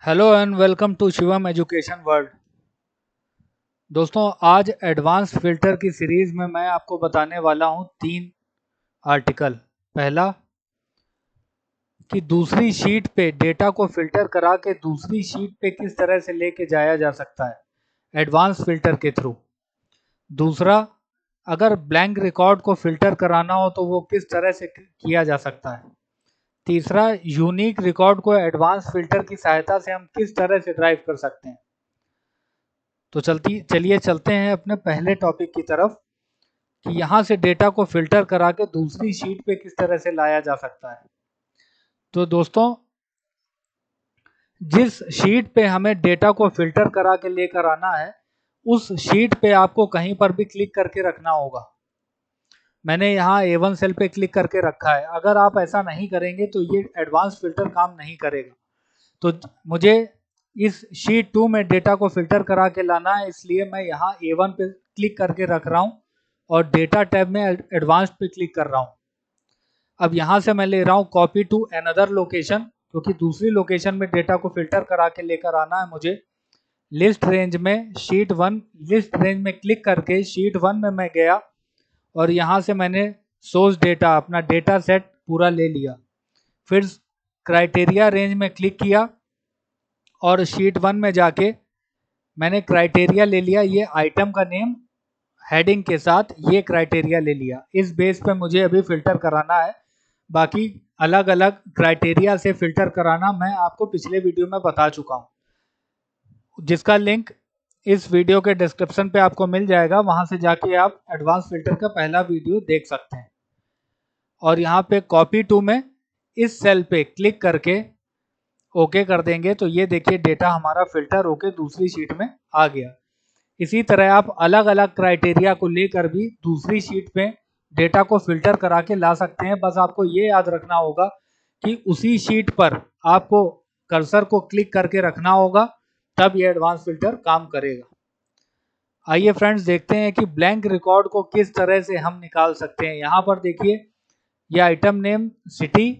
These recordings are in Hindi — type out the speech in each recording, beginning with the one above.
Hello and welcome to Shivam education world. दोस्तों, आज एडवांस फिल्टर की सीरीज में मैं आपको बताने वाला हूं 3 आर्टिकल। पहला, कि दूसरी शीट पे डेटा को फिल्टर करा के दूसरी शीट पे किस तरह से लेके जाया जा सकता है एडवांस फिल्टर के थ्रू। दूसरा, अगर ब्लैंक रिकॉर्ड को फिल्टर कराना हो तो वो किस तरह से किया जा सकता है। तीसरा, यूनिक रिकॉर्ड को एडवांस फिल्टर की सहायता से हम किस तरह से ड्राइव कर सकते हैं। तो चलिए चलते हैं अपने पहले टॉपिक की तरफ कि यहाँ से डेटा को फिल्टर करा के दूसरी शीट पे किस तरह से लाया जा सकता है। तो दोस्तों, जिस शीट पे हमें डेटा को फिल्टर करा के लेकर आना है उस शीट पे आपको कहीं पर भी क्लिक करके रखना होगा। मैंने यहाँ A1 सेल पे क्लिक करके रखा है। अगर आप ऐसा नहीं करेंगे तो ये एडवांस फिल्टर काम नहीं करेगा। तो मुझे इस शीट 2 में डेटा को फिल्टर करा के लाना है, इसलिए मैं यहाँ A1 पे क्लिक करके रख रहा हूँ और डेटा टैब में एडवांस्ड पे क्लिक कर रहा हूँ। अब यहाँ से मैं ले रहा हूँ कॉपी टू अनदर लोकेशन, क्योंकि दूसरी लोकेशन में डेटा को फिल्टर करा के लेकर आना है मुझे। लिस्ट रेंज में शीट 1, लिस्ट रेंज में क्लिक करके शीट 1 में मैं गया और यहाँ से मैंने सोर्स डेटा, अपना डेटा सेट पूरा ले लिया। फिर क्राइटेरिया रेंज में क्लिक किया और शीट 1 में जाके मैंने क्राइटेरिया ले लिया। ये आइटम का नेम हेडिंग के साथ ये क्राइटेरिया ले लिया। इस बेस पे मुझे अभी फिल्टर कराना है। बाकी अलग अलग क्राइटेरिया से फिल्टर कराना मैं आपको पिछले वीडियो में बता चुका हूँ, जिसका लिंक इस वीडियो के डिस्क्रिप्शन पे आपको मिल जाएगा। वहां से जाके आप एडवांस फिल्टर का पहला वीडियो देख सकते हैं। और यहाँ पे कॉपी टू में इस सेल पे क्लिक करके ओके कर देंगे तो ये देखिए डेटा हमारा फिल्टर होके दूसरी शीट में आ गया। इसी तरह आप अलग अलग क्राइटेरिया को लेकर भी दूसरी शीट पे डेटा को फिल्टर करा के ला सकते हैं। बस आपको ये याद रखना होगा कि उसी शीट पर आपको कर्सर को क्लिक करके रखना होगा, तब ये एडवांस फिल्टर काम करेगा। आइए फ्रेंड्स, देखते हैं कि ब्लैंक रिकॉर्ड को किस तरह से हम निकाल सकते हैं। यहाँ पर देखिए, ये item name city,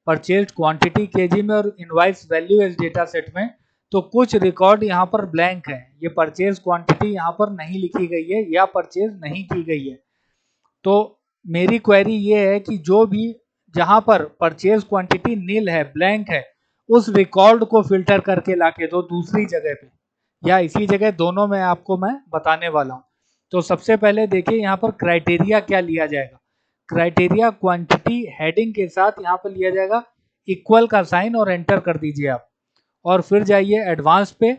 purchase quantity KG में और इनवाइस वैल्यू इस डेटा सेट में। तो कुछ रिकॉर्ड यहाँ पर ब्लैंक है। ये परचेज क्वांटिटी यहाँ पर नहीं लिखी गई है या परचेज नहीं की गई है। तो मेरी क्वेरी ये है कि जो भी जहाँ पर परचेज क्वांटिटी नील है, ब्लैंक है, उस रिकॉर्ड को फिल्टर करके लाके दो दूसरी जगह पे या इसी जगह, दोनों में आपको मैं बताने वाला हूँ। तो सबसे पहले देखिए यहाँ पर क्राइटेरिया क्या लिया जाएगा। क्राइटेरिया क्वांटिटी हेडिंग के साथ यहाँ पर लिया जाएगा इक्वल का साइन और एंटर कर दीजिए आप। और फिर जाइए एडवांस पे।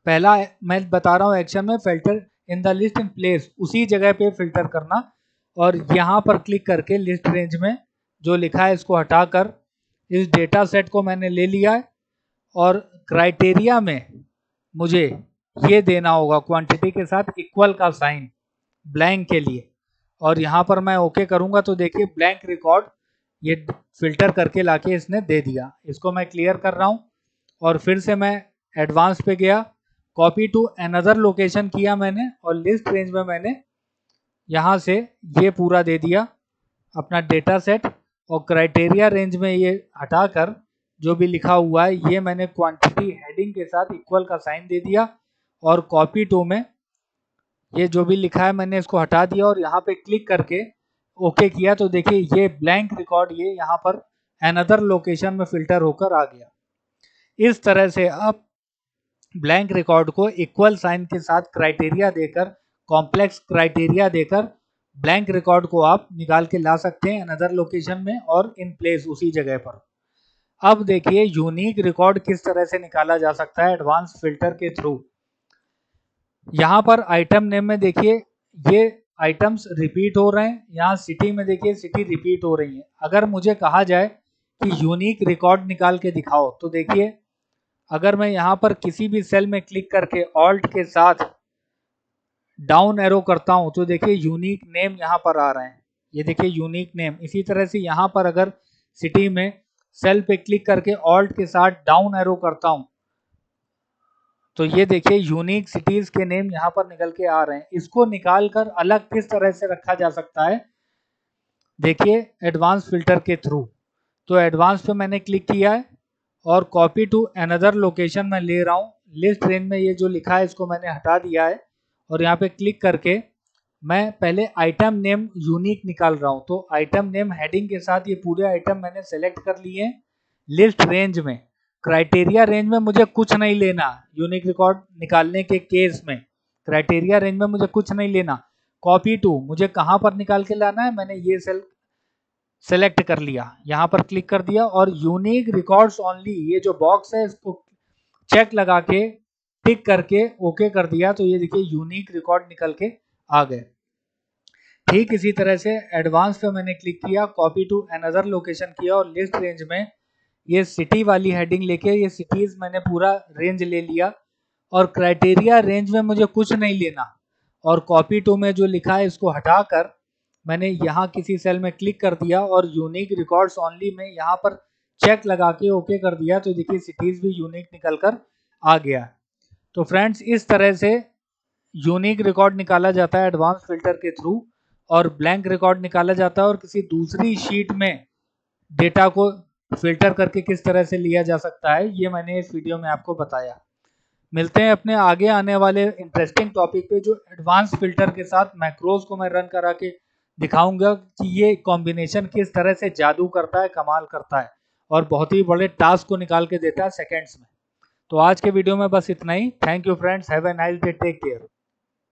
पहला मैं बता रहा हूँ एक्शन में, filter in the list in place, उसी जगह पे फिल्टर करना। और यहाँ पर क्लिक करके लिस्ट रेंज में जो लिखा है इसको हटाकर इस डेटा सेट को मैंने ले लिया है। और क्राइटेरिया में मुझे ये देना होगा क्वांटिटी के साथ इक्वल का साइन ब्लैंक के लिए। और यहाँ पर मैं ओके करूँगा तो देखिए ब्लैंक रिकॉर्ड ये फिल्टर करके लाके इसने दे दिया। इसको मैं क्लियर कर रहा हूँ और फिर से मैं एडवांस पे गया, कॉपी टू अनदर लोकेशन किया मैंने और लिस्ट रेंज में मैंने यहाँ से ये पूरा दे दिया अपना डेटा सेट। और क्राइटेरिया रेंज में ये हटाकर जो भी लिखा हुआ है ये मैंने क्वांटिटी हेडिंग के साथ इक्वल का साइन दे दिया। और कॉपी टू में ये जो भी लिखा है मैंने इसको हटा दिया और यहाँ पे क्लिक करके ओके किया तो देखिए ये ब्लैंक रिकॉर्ड ये यहाँ पर अनदर लोकेशन में फिल्टर होकर आ गया। इस तरह से आप ब्लैंक रिकॉर्ड को इक्वल साइन के साथ क्राइटेरिया देकर, कॉम्प्लेक्स क्राइटेरिया देकर ब्लैंक रिकॉर्ड को आप निकाल के ला सकते हैं अनदर लोकेशन में और इन प्लेस उसी जगह पर। अब देखिए यूनिक रिकॉर्ड किस तरह से निकाला जा सकता है एडवांस फिल्टर के थ्रू। यहाँ पर आइटम नेम में देखिए ये आइटम्स रिपीट हो रहे हैं। यहाँ सिटी में देखिए सिटी रिपीट हो रही है। अगर मुझे कहा जाए कि यूनिक रिकॉर्ड निकाल के दिखाओ तो देखिए, अगर मैं यहाँ पर किसी भी सेल में क्लिक करके ऑल्ट के साथ डाउन एरो करता हूँ तो देखिए यूनिक नेम यहाँ पर आ रहे हैं। ये देखिए यूनिक नेम। इसी तरह से यहाँ पर अगर सिटी में सेल पे क्लिक करके ऑल्ट के साथ डाउन एरो करता हूँ तो ये देखिए यूनिक सिटीज के नेम यहाँ पर निकल के आ रहे हैं। इसको निकाल कर अलग किस तरह से रखा जा सकता है, देखिए एडवांस फिल्टर के थ्रू। तो एडवांस पे मैंने क्लिक किया है और कॉपी टू अनदर लोकेशन मैं ले रहा हूँ। लिस्ट रेंज में ये जो लिखा है इसको मैंने हटा दिया है और यहाँ पे क्लिक करके मैं पहले आइटम नेम यूनिक निकाल रहा हूँ। तो आइटम नेम हेडिंग के साथ ये पूरे आइटम मैंने सेलेक्ट कर लिए हैं। लिस्ट रेंज में क्राइटेरिया रेंज में मुझे कुछ नहीं लेना, यूनिक रिकॉर्ड निकालने के केस में क्राइटेरिया रेंज में मुझे कुछ नहीं लेना। कॉपी टू मुझे कहाँ पर निकाल के लाना है, मैंने ये सेल सेलेक्ट कर लिया, यहाँ पर क्लिक कर दिया और यूनिक रिकॉर्ड्स ओनली ये जो बॉक्स है इसको चेक लगा के टिक करके ओके कर दिया। तो ये देखिए यूनिक रिकॉर्ड निकल के आ गए। ठीक इसी तरह से एडवांस पे मैंने क्लिक किया, कॉपी टू अनदर लोकेशन किया और लिस्ट रेंज में ये सिटी वाली हेडिंग लेके ये सिटीज मैंने पूरा रेंज ले लिया और क्राइटेरिया रेंज में मुझे कुछ नहीं लेना। और कॉपी टू में जो लिखा है इसको हटाकर मैंने यहाँ किसी सेल में क्लिक कर दिया और यूनिक रिकॉर्ड्स ओनली में यहाँ पर चेक लगा के ओके कर दिया। तो देखिए सिटीज भी यूनिक निकल कर आ गया। तो फ्रेंड्स इस तरह से यूनिक रिकॉर्ड निकाला जाता है एडवांस फिल्टर के थ्रू, और ब्लैंक रिकॉर्ड निकाला जाता है और किसी दूसरी शीट में डेटा को फिल्टर करके किस तरह से लिया जा सकता है, ये मैंने इस वीडियो में आपको बताया। मिलते हैं अपने आगे आने वाले इंटरेस्टिंग टॉपिक पे, जो एडवांस फिल्टर के साथ मैक्रोज को मैं रन करा के दिखाऊंगा कि ये कॉम्बिनेशन किस तरह से जादू करता है, कमाल करता है और बहुत ही बड़े टास्क को निकाल के देता है सेकेंड्स में। तो आज के वीडियो में बस इतना ही। Thank you friends, have a nice day, take care.